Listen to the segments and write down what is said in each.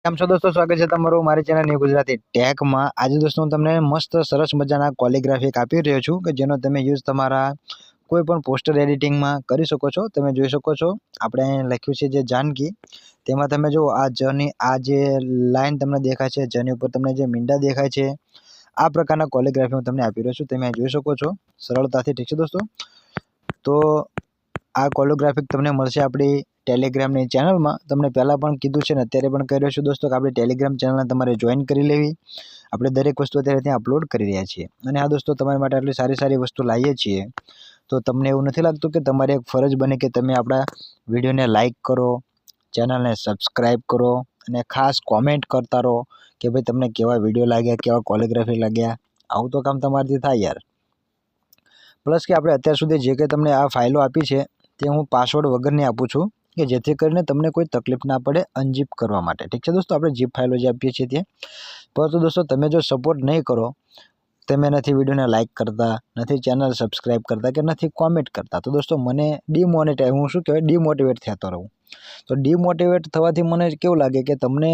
કેમ છો દોસ્તો, સ્વાગત છે તમારું મારી ચેનલ ન્યૂ ગુજરાતી ટેકમાં। આજે દોસ્તો હું તમને મસ્ત સરસ મજાના કોલિગ્રાફિક આપી રહ્યો છું કે જેનો તમે યુઝ તમારા કોઈ પણ પોસ્ટર એડિટિંગમાં કરી શકો છો। તમે જોઈ શકો છો આપણે અહીં લખ્યું છે જે જાનકી, તેમાં તમે જો આ જની આ જે લાઈન તમને દેખાય છે, જેની ઉપર તમને જે મીંડા દેખાય છે, આ પ્રકારના કોલિગ્રાફી હું તમને આપી રહ્યો છું। તમે જોઈ શકો છો સરળતાથી, ઠીક છે દોસ્તો। તો આ કોલિગ્રાફિક તમને મળશે આપણી ટેલિગ્રામની ચેનલમાં। તમને પહેલાં પણ કીધું છે ને અત્યારે પણ કહી રહ્યો છું દોસ્તો કે આપણી ટેલિગ્રામ ચેનલને તમારે જોઈન કરી લેવી। આપણે દરેક વસ્તુ અત્યારે ત્યાં અપલોડ કરી રહ્યા છીએ અને આ દોસ્તો તમારા માટે આટલી સારી સારી વસ્તુ લાવીએ છીએ તો તમને એવું નથી લાગતું કે તમારી એક ફરજ બને કે તમે આપણા વિડીયોને લાઇક કરો, ચેનલને સબસ્ક્રાઈબ કરો અને ખાસ કોમેન્ટ કરતા રહો કે ભાઈ તમને કેવા વિડીયો લાગ્યા, કેવા કોલિગ્રાફી લાગ્યા। આવું તો કામ તમારાથી થાય યાર। પ્લસ કે આપણે અત્યાર સુધી જે કંઈ તમને આ ફાઇલો આપી છે તે હું પાસવર્ડ વગરની આપું છું કે જેથી કરીને તમને કોઈ તકલીફ ના પડે અનઝીપ કરવા માટે, ઠીક છે દોસ્તો। આપણે ઝીપ ફાઇલો જે આપીએ છીએ તે, પરંતુ દોસ્તો તમે જો સપોર્ટ નહીં કરો, તમે નથી વિડીયોને લાઇક કરતા, નથી ચેનલ સબસ્ક્રાઈબ કરતા કે નથી કોમેન્ટ કરતા, તો દોસ્તો મને હું શું કહેવાય ડિમોટિવેટ થતો રહું। તો ડિમોટિવેટ થવાથી મને કેવું લાગે કે તમને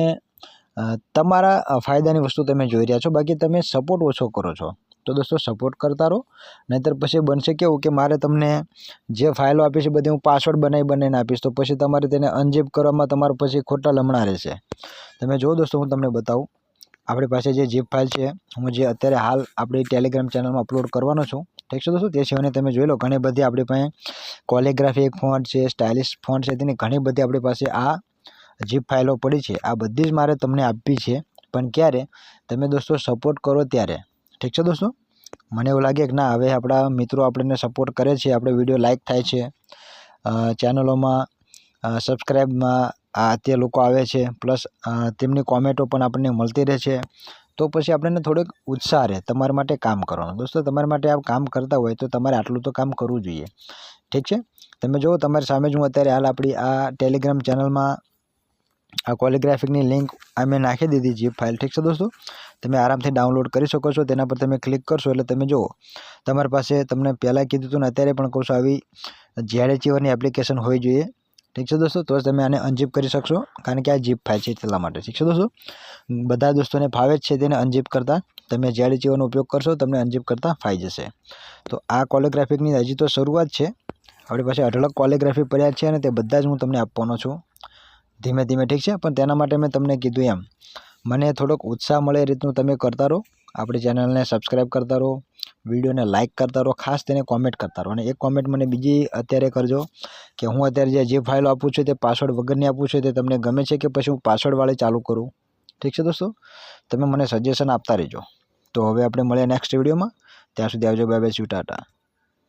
તમારા ફાયદાની વસ્તુ તમે જોઈ રહ્યા છો, બાકી તમે સપોર્ટ ઓછો કરો છો। તો દોસ્તો સપોર્ટ કરતા રહો, નહીંતર પછી બનશે કેવું કે મારે તમને જે ફાઇલો આપી છે બધી હું પાસવર્ડ બનાવીને આપીશ, તો પછી તમારે તેને અનઝીપ કરવામાં તમારે પછી ખોટા લમણા રહેશે। તમે જો દોસ્તો હું તમને બતાવું, આપણી પાસે જે ઝીપ ફાઇલ છે હું જે અત્યારે હાલ આપણી ટેલિગ્રામ ચેનલમાં અપલોડ કરવાનો છું, ઠીક છે દોસ્તો। તે સિવાયને તમે જોઈ લો ઘણી બધી આપણી પાસે કોલિગ્રાફી એક ફોન્ટ છે, સ્ટાઇલિશ ફોન્ટ છે, તેની ઘણી બધી આપણી પાસે આ ઝીપ ફાઇલો પડી છે। આ બધી જ મારે તમને આપવી છે, પણ ક્યારે? તમે દોસ્તો સપોર્ટ કરો ત્યારે, ઠીક છે દોસ્તો। મને એવું લાગે કે ના હવે આપણા મિત્રો આપણને સપોર્ટ કરે છે, આપણે વિડીયો લાઇક થાય છે, ચેનલોમાં સબસ્ક્રાઈબમાં તે લોકો આવે છે, પ્લસ તેમની કોમેન્ટો પણ આપણને મળતી રહે છે, તો પછી આપણને થોડોક ઉત્સાહ રહે તમારા માટે કામ કરવાનો। દોસ્તો તમારા માટે આ કામ કરતા હોય તો તમારે આટલું તો કામ કરવું જોઈએ, ઠીક છે। તમે જુઓ તમારી સામે જ હું અત્યારે હાલ આપણી આ ટેલિગ્રામ ચેનલમાં આ કોલિગ્રાફિકની લિંક મેં નાખી દીધી ઝીપ ફાઇલ, ઠીક છે દોસ્તો। તમે આરામથી ડાઉનલોડ કરી શકો છો, તેના પર તમે ક્લિક કરશો એટલે તમે જુઓ તમારી પાસે તમને પહેલાં કીધું હતું ને અત્યારે પણ કહું છું આવી ZHCOની એપ્લિકેશન હોવી જોઈએ, ઠીક છે દોસ્તો। તો જ તમે આને અનઝીપ કરી શકશો, કારણ કે આ ઝીપ ફાઇલ છે એટલા માટે, ઠીક છે દોસ્તો। બધા દોસ્તોને ફાવે જ છે તેને અનઝીપ કરતાં, તમે ZHCOનો ઉપયોગ કરશો તમને અનઝીપ કરતાં ફાઈ જશે। તો આ કોલિગ્રાફિકની હજી તો શરૂઆત છે, આપણી પાસે અઢળક કોલિગ્રાફી પડ્યા છે અને તે બધા જ હું તમને આપવાનો છું ધીમે ધીમે, ઠીક છે। પણ તેના માટે મેં તમને કીધું એમ મને થોડોક ઉત્સાહ મળે એ રીતનું તમે કરતા રહો, આપણી ચેનલને સબસ્ક્રાઈબ કરતા રહો, વિડીયોને લાઇક કરતા રહો, ખાસ તેને કોમેન્ટ કરતા રહો। અને એક કોમેન્ટ મને બીજી અત્યારે કરજો કે હું અત્યારે જે ફાઇલો આપું છું તે પાસવર્ડ વગરની આપું છું, તે તમને ગમે છે કે પછી હું પાસવર્ડવાળી ચાલુ કરું, ઠીક છે દોસ્તો। તમે મને સજેશન આપતા રહેજો। તો હવે આપણે મળીએ નેક્સ્ટ વિડીયોમાં, ત્યાં સુધી આવજો, બાય બાય, ટાટા।